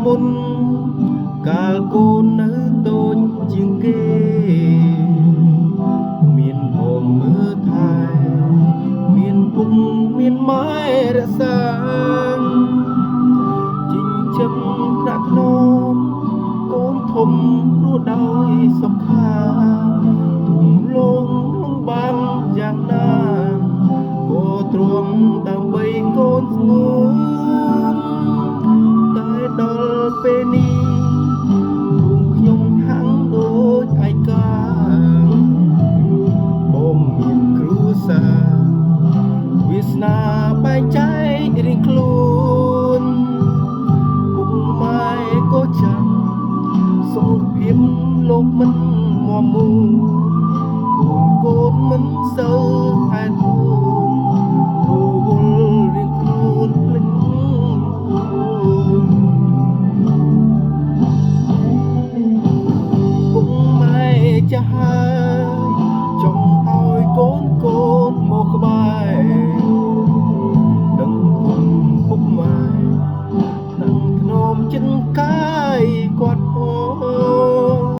មុនកាលកូននៅតូចជាងគេមានបងមើលថែមានពុកមានម៉ែរក្សាចិញ្ចឹមថ្នាក់ថ្នមកូនធំព្រោះដោយសុខាទុំលងក្នុងបានយ៉ាងណាក៏ទ្រាំដើម្បីកូនស្ងួនតែដល់ពេលនេះរូបខ្ញុំហាំងដូចឯកាបងមានគ្រួសារវាសនាបែងចែករៀងខ្លួនពុកម៉ែក៏ចាំសុខភាពលោកមិនមាំមួនកូនមិនសូវហេតុผលរវល់រៀងខ្លួនភ្លេចខ្លួនពុកម៉ែចាស់ហើយចង់ឲ្យកូនមកក្បែរដឹងគុណពុកម៉ែថ្នាំថ្នមចិត្តកា